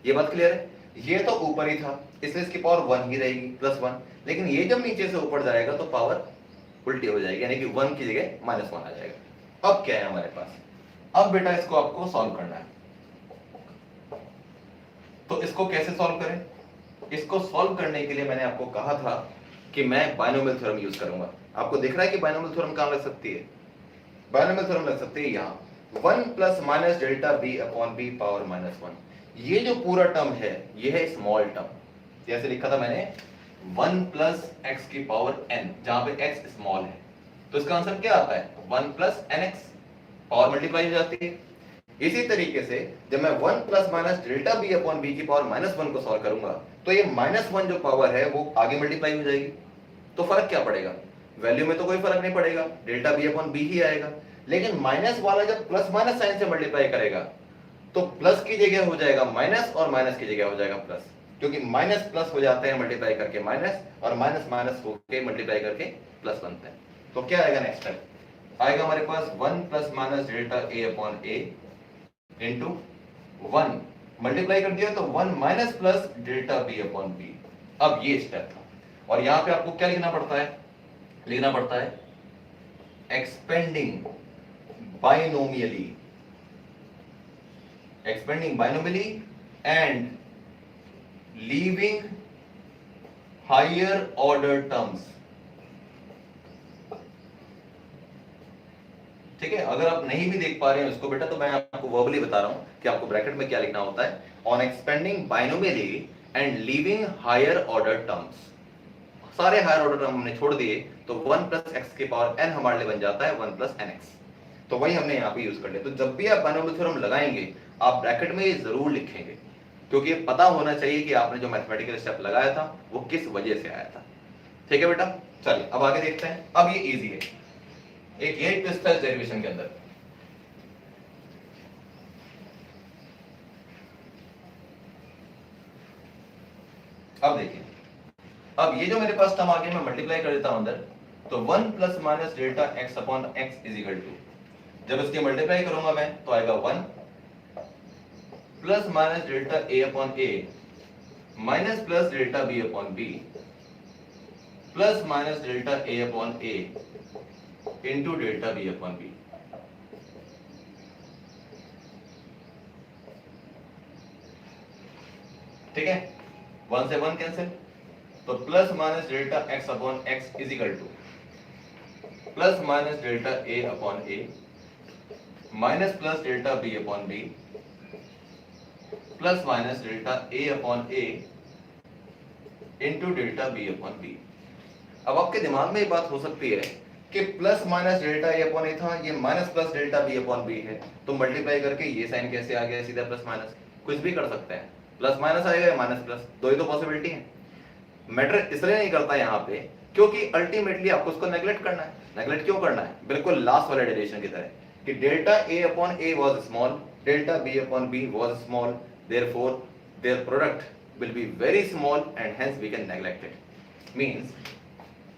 ये बात क्लियर है? ये तो ऊपर ही था इसलिए इसकी पावर 1 ही रहेगी, प्लस 1, लेकिन ये जब नीचे से ऊपर जाएगा तो पावर उल्टी हो जाएगी, यानी कि 1 की जगह माइनस 1 आ जाएगा। अब क्या है हमारे पास? अब बेटा इसको आपको सॉल्व करना है, तो इसको कैसे सॉल्व करें? इसको सॉल्व करने के लिए मैंने आपको कहा था कि मैं बायनोमियल थ्योरम यूज करूंगा। आपको दिख रहा है कि बायनोमियल थ्योरम कहां लग सकती है? बायनोमियल थ्योरम लग सकती है यहां, 1 plus minus delta B upon B power minus 1। ये जो पूरा टर्म है ये है स्मॉल टर्म, जैसे लिखा था मैंने 1 प्लस एक्स की पावर n, जहां पे x स्मॉल है, तो इसका आंसर क्या आता है? 1 plus N X, power multiply हो जाती है। इसी तरीके से जब मैं 1 plus minus delta B upon B की पावर -1 को सॉल्व करूंगा तो ये -1 जो पावर है वो आगे मल्टीप्लाई हो जाएगी। तो फर्क क्या पड़ेगा? वैल्यू में तो कोई फर्क नहीं पड़ेगा, डेल्टा बी अपॉन बी ही आएगा। लेकिन माइनस वाला जब प्लस माइनस साइन से मल्टीप्लाई करेगा तो प्लस की जगह हो जाएगा माइनस और माइनस की जगह हो जाएगा प्लस, क्योंकि माइनस प्लस हो जाते हैं मल्टीप्लाई करके माइनस, और माइनस माइनस होके मल्टीप्लाई करके प्लस बनते हैं। तो क्या आएगा नेक्स्ट स्टेप? आएगा हमारे पास 1 प्लस माइनस डेल्टा ए अपॉन ए इंटू 1 मल्टीप्लाई कर दिया तो 1 minus plus delta B upon B. अब ये स्टेप था, और यहां पे आपको क्या लिखना पड़ता है? लिखना पड़ता है expanding बाइनोमियली, expanding binomially and leaving higher order terms। ठीक है, अगर आप नहीं भी देख पा रहे हैं इसको बेटा तो मैं आपको वर्बली बता रहा हूं कि आपको ब्रैकेट में क्या लिखना होता है। On expanding binomially and leaving higher order terms, सारे हायर ऑर्डर टर्म हमने छोड़ दिए तो 1 प्लस एक्स की पावर n हमारे लिए बन जाता है 1 प्लस एन एक्स। तो वही हमने यहाँ पे यूज कर लिया। तो जब भी आप बाइनोमियल थ्योरम लगाएंगे आप ब्रैकेट में ये जरूर लिखेंगे, क्योंकि ये पता होना चाहिए कि आपने जो मैथमेटिकल स्टेप लगाया था वो किस वजह से आया था। ठीक है बेटा, चलिए अब आगे देखते हैं। अब ये इजी है, एक ये ट्विस्ट है डेरिवेशन के अंदर। अब देखिए, अब ये जो मेरे पास टर्म आगे मैं मल्टीप्लाई कर देता हूं अंदर, तो 1 plus minus delta x upon x is equal to, जब इसकी मल्टीप्लाई करूंगा मैं तो आएगा 1 plus minus delta A upon A minus plus delta B upon B plus minus delta A upon A into delta B upon B. ठीक है, 1 से 1 cancel, तो plus minus delta x upon x is equal to plus minus delta A upon A minus plus delta B upon B plus minus delta A upon A into delta B upon B. अब आपके दिमाग में ये बात हो सकती है कि plus minus delta A upon A था, ये minus plus delta B upon B है, तो मल्टीप्लाई करके ये साइन कैसे आ गया? सीधा प्लस माइनस, कुछ भी कर सकते हैं, प्लस माइनस आएगा या माइनस प्लस, दो ही तो पॉसिबिलिटी है। मैटर इसलिए नहीं करता यहाँ पे क्योंकि अल्टीमेटली आपको उसको नेग्लेक्ट करना है। नेग्लेक्ट क्यों करना है? बिल्कुल लास्ट वाले डेरिवेशन की तरह कि delta A upon A was small, delta B upon B was small, therefore their product will be very small and hence we can neglect it। Means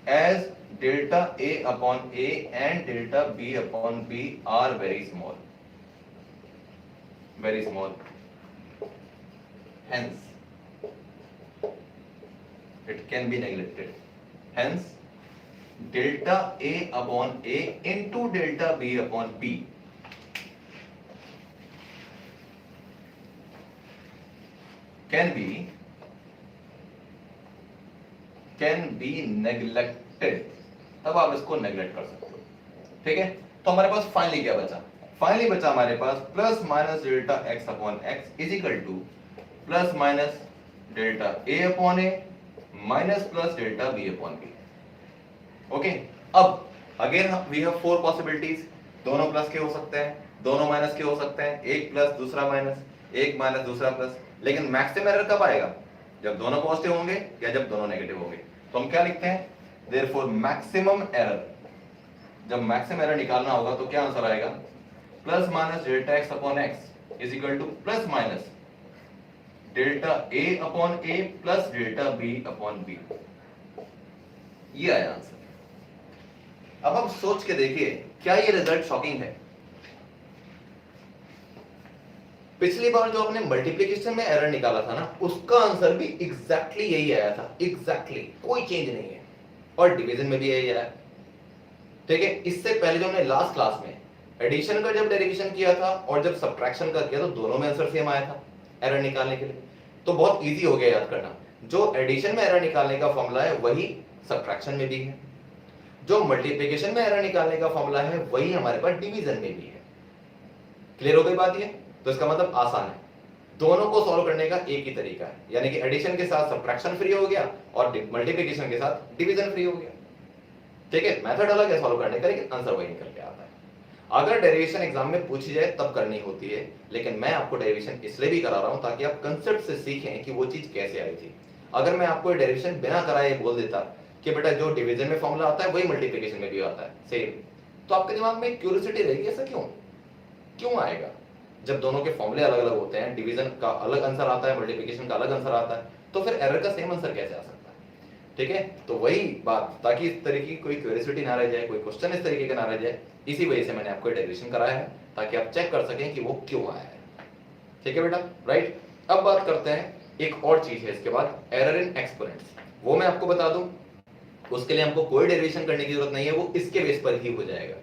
as delta a upon a and delta b upon b are very small, hence it can be neglected, hence delta a upon a into delta b upon b can be neglected। तब आप इसको neglect कर सकते हो। ठीक है, तो हमारे पास फाइनली क्या बचा? फाइनली बचा हमारे पास plus minus delta x upon x is equal to plus minus delta A upon A minus plus delta B upon B. Okay, अब अगेन वी हैव 4 पॉसिबिलिटीज, दोनों प्लस के हो सकते हैं, दोनों माइनस के हो सकते हैं, एक प्लस दूसरा माइनस, एक माइनस दूसरा प्लस। लेकिन मैक्सिमम एरर कब आएगा? जब दोनों पॉजिटिव होंगे या जब दोनों नेगेटिव होंगे। तो हम क्या लिखते हैं? देयरफॉर मैक्सिमम एरर, जब मैक्सिमम एरर निकालना होगा तो क्या आंसर आएगा? Plus minus delta x upon x is equal to plus minus delta A upon A plus delta B upon B. ये आया आंसर। अब आप सोच के देखिए, क्या ये रिजल्ट शॉकिंग है? पिछली बार जो आपने मल्टीप्लिकेशन में एरर निकाला था ना, उसका आंसर भी एग्जैक्टली यही आया था, एग्जैक्टली कोई चेंज नहीं है, और डिवीजन में भी यही आया। ठीक है, इससे पहले जो हमने लास्ट क्लास में एडिशन का जब डेरिवेशन किया था और जब सब्ट्रैक्शन का किया तो दोनों में आंसर सेम आया था एरर निकालने के लिए। तो बहुत इजी हो गया याद करना, जो एडिशन में एरर निकालने का फॉर्मूला है वही सब्ट्रैक्शन में भी है, जो मल्टीप्लिकेशन में एरर निकालने का फॉर्मूला है वही हमारे पास डिवीजन में भी है। क्लियर हो गई बात ये? तो इसका मतलब आसान है, दोनों को सॉल्व करने का एक ही तरीका है, यानी कि एडिशन के साथ सब्ट्रैक्शन फ्री हो गया और मल्टीप्लिकेशन के साथ डिवीजन फ्री हो गया। ठीक है, मेथड अलग है सॉल्व करने का, लेकिन आंसर वही निकल के आता है। अगर डेरिवेशन एग्जाम में पूछी जाए तब करनी होती है, लेकिन मैं आपको डेरिवेशन इसलिए भी करा रहा हूं ताकि आप कंसेप्ट से सीखें कि वो चीज कैसे आई थी। अगर मैं आपको डेरिवेशन बिना कराए बोल देता कि बेटा जो डिवीजन में फॉर्मूला आता है वही मल्टीप्लिकेशन में भी आता है सेम, तो आपके दिमाग में क्यूरियोसिटी रहेगी ऐसा क्यों क्यों आएगा। जब दोनों के फॉर्मूले अलग अलग होते हैं, डिवीजन का अलग आंसर आता है, मल्टीप्लिकेशन का अलग आंसर आता है, तो फिर एरर का सेम आंसर कैसे आ सकता है। ठीक है, तो वही बात, ताकि इस तरीके की कोई क्यूरियोसिटी ना रह जाए, कोई क्वेश्चन इस तरीके का ना रह जाए, इसी वजह से मैंने आपको डेरिवेशन कराया है ताकि आप चेक कर सकें कि वो क्यों आया है। ठीक है बेटा, राइट। अब बात करते हैं, एक और चीज है इसके बाद, एरर इन एक्सपोनेंट्स। वो मैं आपको बता दूं, उसके लिए हमको कोई डेरिवेशन करने की जरूरत नहीं है, वो इसके बेस पर ही हो जाएगा।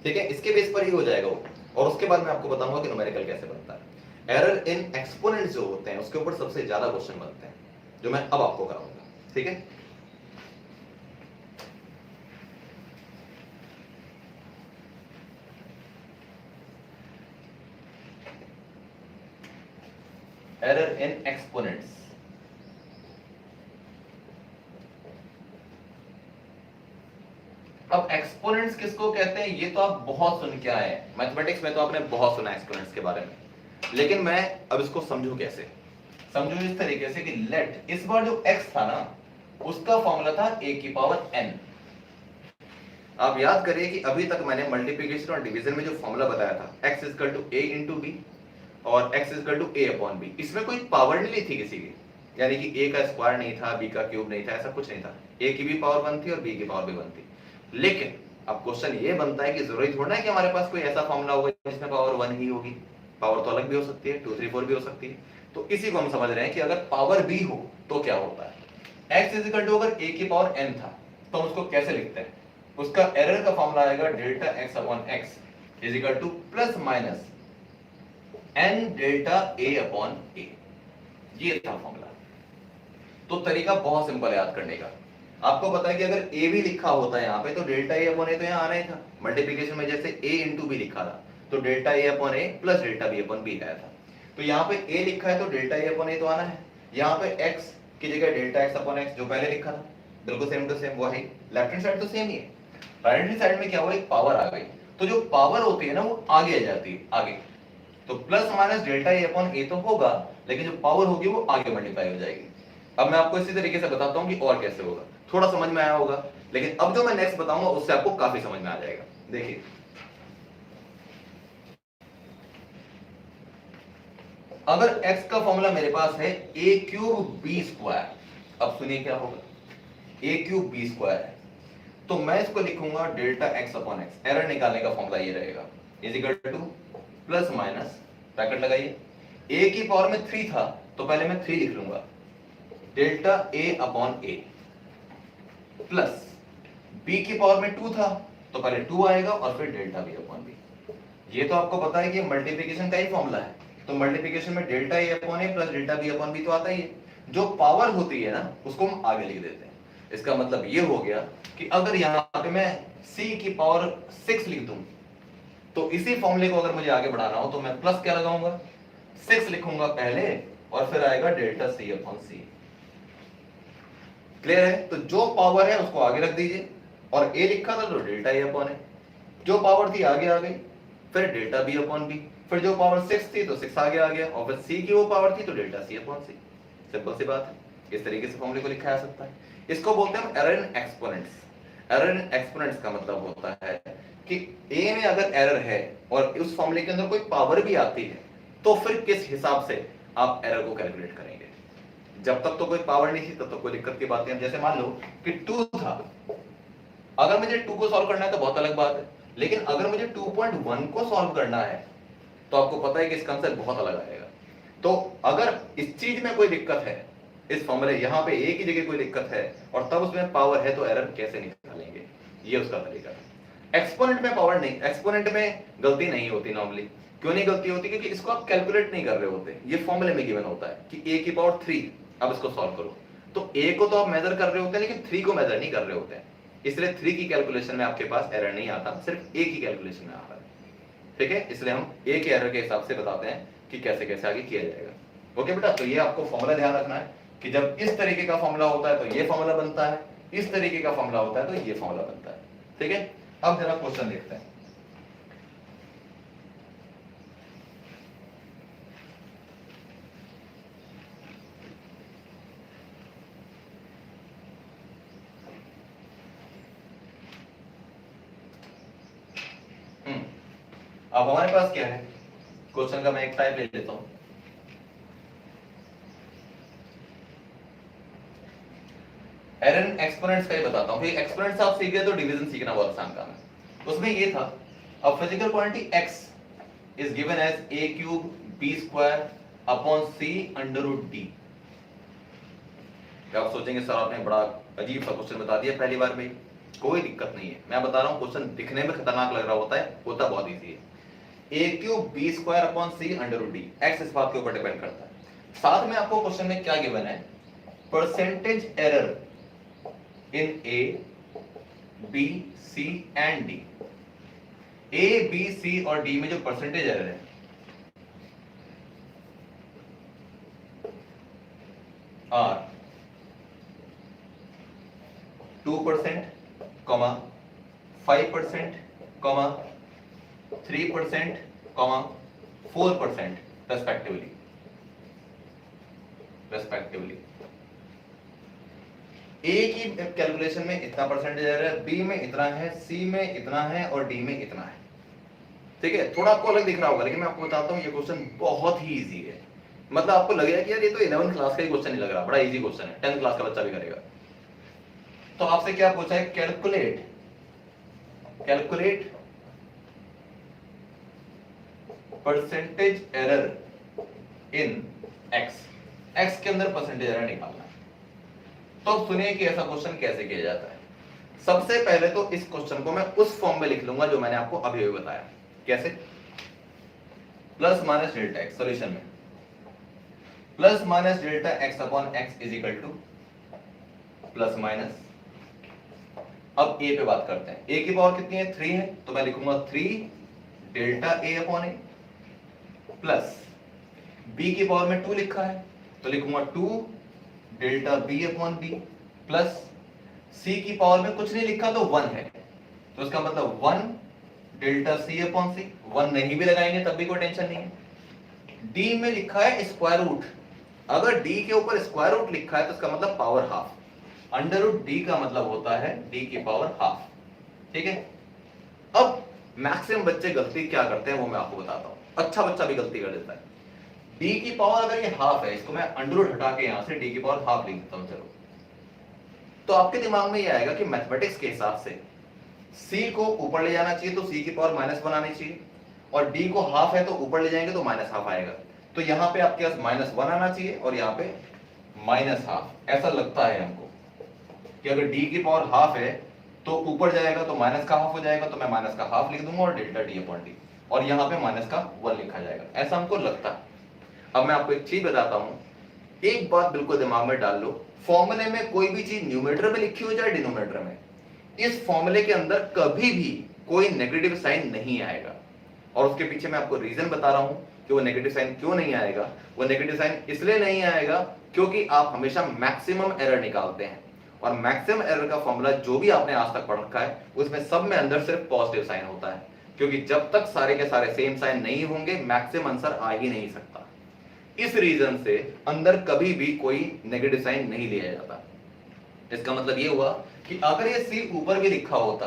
ठीक है, इसके बेस पर ही हो जाएगा वो, और उसके बाद मैं आपको बताऊंगा कि न्यूमेरिकल कैसे बनता है। एरर इन एक्सपोनेंट्स जो होते हैं उसके ऊपर सबसे ज्यादा क्वेश्चन बनते हैं, जो मैं अब आपको कराऊंगा। ठीक है, एरर इन एक्सपोनेंट्स। अब एक्सपोनेंट्स किसको कहते हैं ये तो आप बहुत सुन के आए हैं, मैथमेटिक्स में तो आपने बहुत सुना एक्सपोनेंट्स के बारे में, लेकिन मैं अब इसको समझू कैसे, समझू इस तरीके से कि लेट, इस बार जो x था ना उसका फॉर्मूला था a की पावर n। आप याद करिए कि अभी तक मैंने मल्टीप्लिकेशन और डिवीजन में जो फॉर्मूला बताया था, x equal to a into B और x equal to a upon B, इसमें कोई पावर नहीं ली थी किसी की, यानी कि a का स्क्वायर नहीं था, b का क्यूब नहीं था, ऐसा कुछ नहीं था, a की भी पावर 1 थी और b की पावर भी 1 थी। लेकिन अब क्वेश्चन ये बनता है कि जरूरी थोड़ा है कि हमारे पास कोई ऐसा फॉर्मूला होगा जिसमें पावर 1 ही होगी, पावर तो अलग भी हो सकती है, 2 3 4 भी हो सकती है। तो इसी को हम समझ रहे हैं कि अगर पावर b हो तो क्या होता है। x इक्वल टू अगर a की पावर n था तो हम उसको कैसे लिखते हैं, उसका एरर का फॉर्मूला आएगा delta x upon x is equal to plus minus n delta a upon a। ये था फॉर्मूला। तो तरीका बहुत सिंपल है याद करने का। आपको पता है कि अगर a भी लिखा होता है यहाँ पे तो डेल्टा a अपॉन a तो यहाँ आना ही था, मल्टीप्लिकेशन में जैसे a इंटू बी लिखा था तो delta a upon a plus delta b upon b आया था। तो यहाँ पे a लिखा है तो डेल्टा a अपॉन a तो आना है, यहाँ पे x की जगह डेल्टा x अपॉन x जो पहले लिखा था बिल्कुल सेम टू सेम वो है। लेफ्ट हैंड साइड तो सेम ही है, राइट हैंड साइड में क्या हुआ, एक पावर आ गई, तो जो पावर होती है ना वो आगे आ जाती है आगे, तो plus minus delta a upon a तो होगा, लेकिन जो पावर होगी वो आगे मल्टीप्लाई हो जाएगी। अब मैं आपको इसी तरीके से बताता हूं कि और कैसे होगा, थोड़ा समझ में आया होगा, लेकिन अब जो मैं नेक्स्ट बताऊंगा उससे आपको काफी समझ में आ जाएगा। देखिए अगर x का फॉर्मूला मेरे पास है a क्यूब b स्क्वायर, अब सुनिए क्या होगा, a क्यूब b स्क्वायर है तो मैं इसको लिखूंगा delta x upon x, error निकालने का फॉर्मूला ये रहेगा, is equal to plus minus bracket लगाइए, a की पावर में 3 था तो पहले मैं 3 लिख लूंगा, delta a upon a plus b की पावर में 2 था तो पहले 2 आएगा और फिर डेल्टा b अपॉन b। ये तो आपको पता है कि मल्टीप्लिकेशन का ही फॉर्मूला है, तो मल्टीप्लिकेशन में delta a upon a plus delta b upon b तो आता ही है, जो पावर होती है ना उसको हम आगे लिख देते हैं। इसका मतलब ये हो गया कि अगर यहाँ पे मैं c की पावर 6 लिख दूं तो इसी फॉर्मूले को अगर मुझे आगे बढ़ाना हो तो मैं प्लस क्या लगाऊंगा, 6 लिखूंगा पहले और फिर आएगा delta c upon c। Clear है, तो जो पावर है उसको आगे रख दीजिए और a लिखा था तो डेल्टा a अपॉन a, जो पावर थी आगे आ गई, फिर डेल्टा b अपॉन b, फिर जो पावर 6 थी तो 6 आगे आ गया और फिर c की वो पावर थी तो delta c upon c। Simple सी बात है, इस तरीके से फॉर्मूले को लिखा जा सकता है। इसको बोलते हैं error in exponents. Error in exponents का मतलब होता है कि a में अगर एरर है और उस फॉर्मूले के अंदर कोई पावर भी आती है तो फिर किस हिसाब से आप एरर को कैलकुलेट करेंगे। जब तक तो कोई पावर नहीं थी तब तक कोई दिक्कत की बात नहीं। जैसे मान लो कि 2 था, अगर मुझे 2 को सॉल्व करना है तो बहुत अलग बात है, लेकिन अगर मुझे 2.1 को सॉल्व करना है तो आपको पता है कि इसका आंसर बहुत अलग आएगा। तो अगर इस चीज में कोई दिक्कत है, इस फॉर्मूले यहाँ पे a की जगह कोई दिक्कत है और तब उसमें पावर है तो एरर कैसे निकालेंगे, ये उसका तरीका है। एक्सपोनेंट में पावर नहीं, एक्सपोनेंट में गलती नहीं होती नॉर्मली। क्यों नहीं गलती होती, क्योंकि इसको आप कैलकुलेट नहीं कर रहे होते, ये फॉर्मूले में गिवन होता है कि a की पावर 3, अब इसको सॉल्व करो तो a को तो आप मेजर कर रहे होते हैं लेकिन 3 को मेजर नहीं कर रहे होते हैं, इसलिए 3 की कैलकुलेशन में आपके पास एरर नहीं आता, सिर्फ a की कैलकुलेशन में आता है। ठीक है, इसलिए हम a के एरर के हिसाब से बताते हैं कि कैसे कैसे आगे किया जाएगा। ओके बेटा, तो ये आपको फॉर्मूला ध्यान रखना है कि जब इस तरीके का फॉर्मूला होता है तो ये फॉर्मूला बनता है, इस तरीके का फॉर्मूला होता है तो ये फॉर्मूला बनता है। ठीक है, अब जरा क्वेश्चन देखते हैं। अब हमारे पास क्या है, क्वेश्चन का मैं एक टाइप ले लेता हूं। एरर एक्सपोनेंट्स का ही बताता हूं, फिर एक्सपोनेंट्स आप सीख गए तो डिवीजन सीखना बहुत आसान काम है। उसमें ये था, a physical quantity x is given as a cube b square upon c under root d। आप सोचेंगे सर आपने बड़ा अजीब सा क्वेश्चन बता दिया पहली बार में। कोई दिक्कत नहीं है, मैं बता रहा हूं क्वेश्चन दिखने में खतरनाक लग रहा होता है, होता बहुत इजी है। a cube b square upon c under root d, x इस बात के ऊपर डिपेंड करता है। साथ में आपको क्वेश्चन में क्या गिवन है, percentage error in a b c and d। A, B, C और D में जो परसेंटेज एरर है R 2%, 5%, 3%, 4% रेस्पेक्टिवली। A की कैलकुलेशन में इतना परसेंटेज एरर है, B में इतना है, C में इतना है और D में इतना है। ठीक है, थोड़ा आपको अलग दिख रहा होगा, लेकिन मैं आपको बताता हूँ ये क्वेश्चन बहुत ही इजी है। मतलब आपको लगेगा कि यार ये तो 11th क्लास का ही क्वेश्चन नहीं लग रहा, बड़ा इजी क्वेश्चन है, 10th क्लास का बच्चा भी करेगा। तो आपसे क्या पूछा है, calculate percentage error in x के अंदर परसेंटेज एरर निकालना। तो सुनिए कि ऐसा क्वेश्चन कैसे किया जाता है। सबसे पहले तो इस क्वेश्चन को मैं उस फॉर्म में लिख लूंगा जो मैंने आपको अभी बताया। कैसे, plus minus delta x, solution में plus minus delta x upon x is equal to plus minus. अब ए पे बात करते हैं, ए की पावर कितनी है, 3 है, तो मैं लिखूंगा 3 delta A upon A, plus B की पावर में 2 लिखा है तो लिखूंगा 2 delta B upon B, plus C की पावर में कुछ नहीं लिखा तो 1 है, तो इसका मतलब 1 डेल्टा सी अपॉन सी। 1 नहीं भी लगाएंगे तब भी कोई टेंशन नहीं है। डी में लिखा है स्क्वायर रूट, अगर डी के ऊपर स्क्वायर रूट लिखा है तो इसका मतलब power half, under root D का मतलब होता है डी की पावर हाफ। ठीक है, अब मैक्सिमम बच्चे गलती क्या करते हैं वो मैं आपको बताता हूं, अच्छा बच्चा भी गलती कर देता है। डी की पावर अगर ये हाफ है, इसको मैं अंडर रूट हटा के यहां से डी की पावर हाफ लिख देता हूं, चलो। तो आपके दिमाग में ये आएगा कि मैथमेटिक्स के हिसाब से c को ऊपर ले जाना चाहिए तो c की पावर -1 आनी चाहिए, और d को हाफ है तो ऊपर ले जाएंगे तो -हाफ आएगा। तो यहाँ पे आपके पास -1 आना चाहिए और यहाँ पे -हाफ। ऐसा लगता है हमको कि अगर d की पावर हाफ है तो ऊपर जाएगा तो माइनस का हाफ हो जाएगा, तो मैं माइनस का हाफ लिख दूंगा और डेल्टा d अपॉन d, और यहाँ पे -1 लिखा जाएगा, ऐसा हमको लगता है। अब मैं आपको एक चीज बताता हूं, एक बात बिल्कुल दिमाग में डाल लो, फॉर्मूले में कोई भी चीज न्यूमरेटर में लिखी हो जाए डिनोमिनेटर में, इस फॉर्मूले के अंदर कभी भी कोई नेगेटिव साइन नहीं आएगा। और उसके पीछे मैं आपको रीजन बता रहा हूं कि वो नेगेटिव साइन क्यों नहीं आएगा। वो नेगेटिव साइन इसलिए नहीं आएगा क्योंकि आप हमेशा मैक्सिमम एरर निकालते हैं, और मैक्सिमम एरर का फॉर्मूला जो भी आपने आज तक पढ़ रखा है उसमें सब में अंदर सिर्फ पॉजिटिव साइन होता है, क्योंकि जब तक सारे के सारे सेम साइन नहीं होंगे मैक्सिमम आंसर आ ही नहीं सकता। इस रीजन से अंदर कभी भी कोई नेगेटिव साइन नहीं लिया जाता। इसका मतलब ये हुआ कि अगर ये c ऊपर भी लिखा होता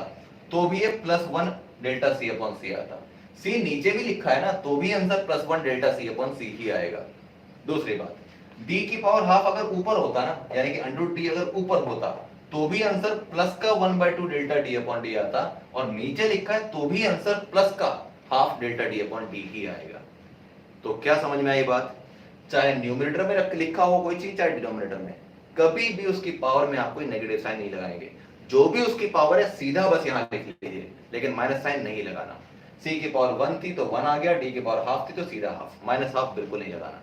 तो भी ये +1 डेल्टा c अपॉन c आता, c नीचे भी लिखा है ना तो भी answer +1 delta c upon c ही आएगा। दूसरी बात, d की पावर हाफ अगर ऊपर होता ना, यानी कि अंडर d अगर ऊपर होता तो भी आंसर प्लस का 1/2 डेल्टा d अपॉन d आता, और नीचे लिखा है तो भी आंसर प्लस का half delta d upon d ही आएगा। तो क्या समझ में आई बात, चाहे न्यूमरेटर में लिखा हो कोई चीज चाहे डिनोमिनेटर में, कभी भी उसकी पावर में आप कोई नेगेटिव साइन नहीं लगाएंगे। जो भी उसकी पावर है सीधा बस यहां लिख लीजिए, लेकिन माइनस साइन नहीं लगाना। c की पावर 1 थी तो 1 आ गया, d की पावर हाफ थी तो सीधा हाफ, -हाफ बिल्कुल नहीं लगाना।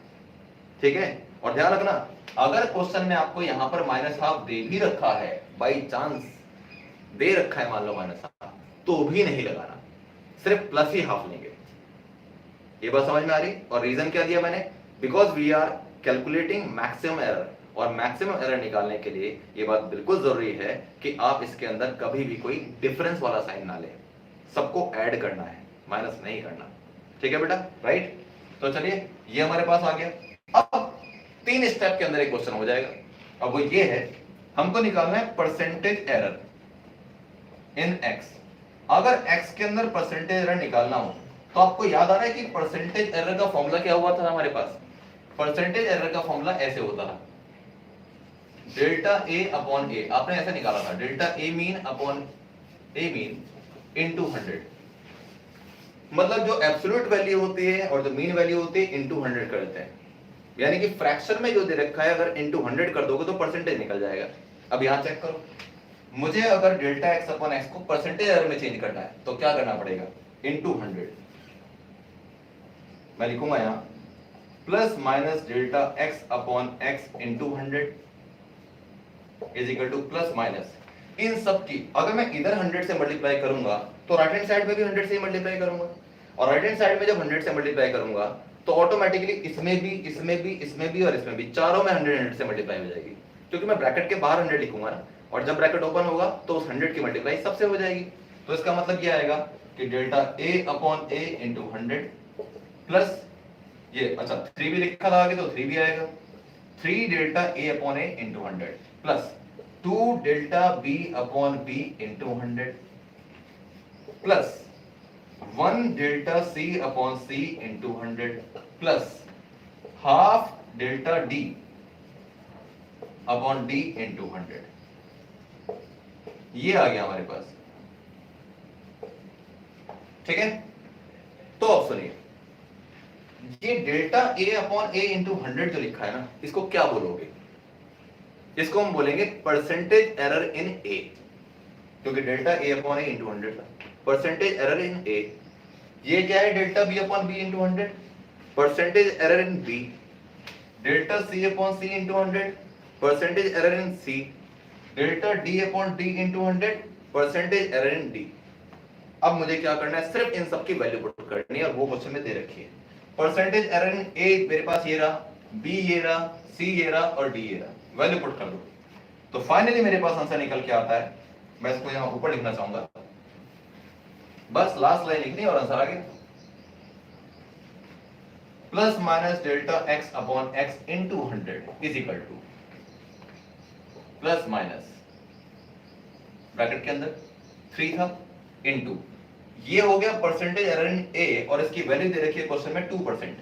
ठीक है, और ध्यान रखना अगर क्वेश्चन में आपको यहां पर -हाफ दे भी रखा है, बाई चांस दे रखा है मान लो -हाफ, तो भी नहीं लगाना, सिर्फ प्लस ही हाफ लेंगे। ये बात समझ में आ रही? और रीजन क्या दिया मैंने, because we are calculating maximum error, और मैक्सिमम एरर निकालने के लिए ये बात बिल्कुल जरूरी है कि आप इसके अंदर कभी भी कोई डिफरेंस वाला साइन ना लें, सबको ऐड करना है, माइनस नहीं करना। ठीक है बेटा, राइट? तो चलिए ये हमारे पास आ गया। अब 3 स्टेप के अंदर एक क्वेश्चन हो जाएगा, अब वो ये है, हमको निकालना है परसेंटेज एरर इन x। अगर x के अंदर परसेंटेज एरर निकालना हो तो आपको याद आ रहा है कि परसेंटेज एरर का फॉर्मूला क्या हुआ था हमारे पास? परसेंटेज एरर का फॉर्मूला ऐसे होता था, डेल्टा ए अपॉन ए, आपने ऐसे निकाला था, delta A mean upon A mean into 100, मतलब जो एब्सोल्यूट वैल्यू होती है और जो मीन वैल्यू होती है इनटू 100 कर देते हैं, यानी कि फ्रैक्शन में जो दे रखा है अगर इनटू 100 कर दोगे तो परसेंटेज निकल जाएगा। अब यहां चेक करो, मुझे अगर डेल्टा एक्स अपॉन एक्स को परसेंटेज एरर में चेंज करना है तो क्या करना पड़ेगा? इनटू 100, मैं लिखूंगा यहां plus minus delta x upon x into 100 is equal to plus minus इन सब की, अगर मैं इधर 100 से मल्टीप्लाई करूंगा तो राइट हैंड साइड में भी 100 से ही मल्टीप्लाई करूंगा, और राइट हैंड साइड में जब 100 से मल्टीप्लाई करूंगा तो ऑटोमेटिकली इसमें भी इसमें भी इसमें भी और इसमें भी चारों में 100 से मल्टीप्लाई हो जाएगी, क्योंकि मैं ब्रैकेट के बाहर 100 लिखूंगा ना, और जब ब्रैकेट ओपन होगा तो उस 100 की मल्टीप्लाई सबसे हो जाएगी। तो इसका मतलब क्या आएगा कि डेल्टा ए अपॉन ए इंटू 100 प्लस ये, अच्छा 3 भी लिखा था आगे तो 3 भी आएगा, 3 डेल्टा ए अपॉन ए into 100 plus 2 delta B upon B into 100 plus 1 delta सी अपॉन सी into 100 plus half delta D upon D into 100। ये आ गया हमारे पास, ठीक है। तो अब सुनिए, ये delta A upon A into 100 जो लिखा है ना, इसको क्या बोलोगे? इसको हम बोलेंगे परसेंटेज एरर इन ए, क्योंकि डेल्टा ए अपॉन ए इंटू 100 था, परसेंटेज एरर इन ए। ये क्या है? Delta B upon B into 100, percentage error in B. Delta C upon C into 100, percentage error in C. Delta D upon D into 100, percentage error in D. अब मुझे क्या करना है? सिर्फ इन सब की वैल्यू पुट करनी है, और वो क्वेश्चन में दे रखी है। परसेंटेज एरर इन ए मेरे पास ये रहा, बी ये रहा, सी ये रहा और डी ये रहा, वैल्यू पुट कर दो तो फाइनली मेरे पास आंसर निकल के आता है। मैं इसको यहां ऊपर लिखना चाहूंगा, बस लास्ट लाइन लिखनी और आंसर आ गया, plus minus delta x upon x into 100 is equal to plus minus bracket के अंदर 3 था इंटू, ये हो गया परसेंटेज एरर इन ए, और इसकी वैल्यू दे रखी है क्वेश्चन में 2%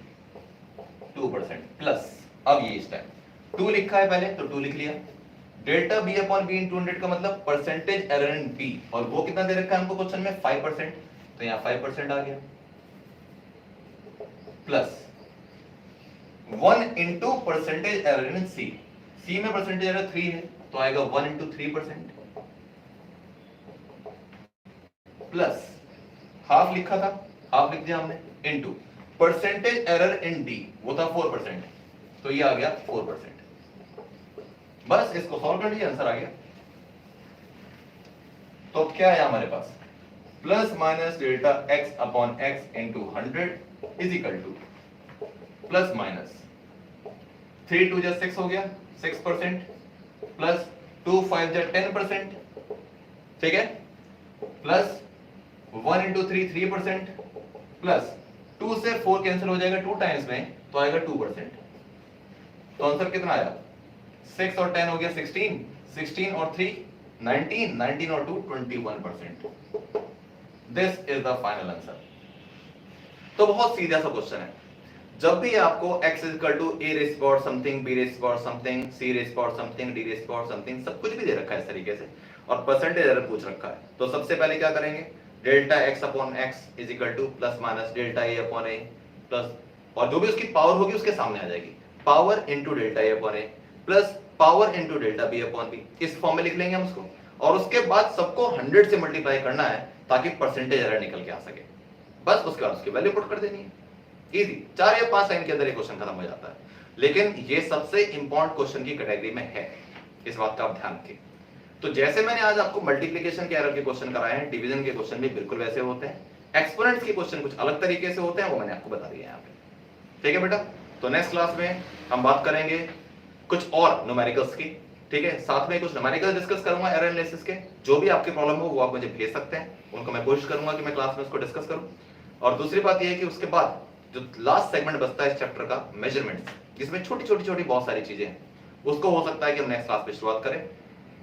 प्लस, अब ये इस टाइम 2 लिखा है पहले तो 2 लिख लिया। Delta B upon B into 100 का मतलब परसेंटेज एरर इन बी, और वो कितना दे रखा है हमको क्वेश्चन में? 5%, तो यहाँ 5% आ गया, plus 1 into percentage error in c. C में परसेंटेज एरर 3 है तो आएगा 1 इंटू 3%, प्लस हाफ लिखा था, हाफ लिख दिया हमने, into percentage error in D, वो था 4%, तो ये आ गया 4%। बस इसको सॉल्व कर लिया, आंसर आ गया। तो क्या है हमारे पास? Plus minus delta x upon x into 100 is equal to plus minus 3 2 जा 6 हो गया 6%, प्लस 2 5 जा 10%, ठीक है, प्लस 1 इंटू 3 3%, प्लस 2 से 4 कैंसिल हो जाएगा 2 टाइम्स में तो आएगा 2%। तो आंसर कितना आया? 6 और 10 हो गया 16, 16 और 3 19, 19 और 2 21%। This is the final answer. तो बहुत सीधा सा क्वेश्चन है, जब भी आपको x is equal to a raise power something, b raise power something, c raise power something, d raise power something, सब कुछ भी दे रखा है इस तरीके से, और परसेंटेज एरर पूछ रखा है, तो सबसे पहले क्या करेंगे? Delta x upon x is equal to plus minus delta a upon a plus, और जो भी उसकी पावर होगी उसके सामने आ जाएगी, power into delta a upon a plus power into delta b upon b, इस फॉर्म में लिख लेंगे हम उसको, और उसके बाद सबको 100 से मल्टीप्लाई करना है ताकि परसेंटेज एरर निकल के आ सके। बस उसके बाद उसकी वैल्यू पुट कर देनी है, इजी, 4 या 5 लाइन के अंदर ये क्वेश्चन खत्म हो जाता है। लेकिन ये सबसे इंपॉर्टेंट क्वेश्चन की कैटेगरी में है, इस बात का आप ध्यान रखिए। तो जैसे मैंने आज आपको मल्टीप्लिकेशन के एरर के क्वेश्चन कराए हैं, डिवीजन के क्वेश्चन भी बिल्कुल वैसे होते हैं, एक्सपोनेंट्स के क्वेश्चन कुछ अलग तरीके से होते हैं, वो मैंने आपको बता दिया यहाँ पे, ठीक है बेटा। तो नेक्स्ट क्लास में हम बात करेंगे कुछ और न्यूमेरिकल्स की, ठीक है, साथ में कुछ न्यूमेरिकल डिस्कस करूंगा एरर एनालिसिस के। जो भी आपके प्रॉब्लम हो वो आप मुझे भेज सकते हैं, उनको मैं कोशिश करूंगा कि मैं क्लास में उसको डिस्कस करूं। और दूसरी बात यह है कि उसके बाद जो लास्ट सेगमेंट बचता है इस चैप्टर का, मेजरमेंट्स, जिसमें छोटी छोटी बहुत सारी चीजें हैं, उसको हो सकता है कि हम नेक्स्ट क्लास में शुरुआत करें।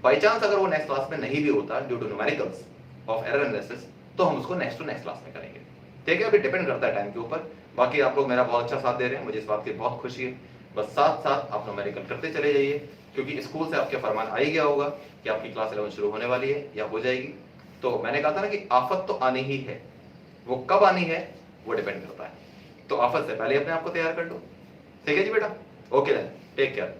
बाई चांस अगर वो नेक्स्ट क्लास में नहीं भी होता due to numericals of error analysis, तो हम उसको नेक्स्ट टू नेक्स्ट क्लास में करेंगे, ठीक है, अभी डिपेंड करता है टाइम के ऊपर। बाकी आप लोग मेरा बहुत अच्छा साथ दे रहे हैं, मुझे इस बात की बहुत खुशी है। बस साथ साथ आप न्यूमेरिकल करते चले जाइए, क्योंकि स्कूल से आपके फरमान आ ही गया होगा कि आपकी क्लास 11 शुरू होने वाली है या हो जाएगी। तो मैंने कहा था ना कि आफत तो आनी ही है, वो कब आनी है वो डिपेंड करता है। तो आफत से पहले अपने आप को तैयार कर लो। ठीक है जी बेटा, ओके देन, टेक केयर।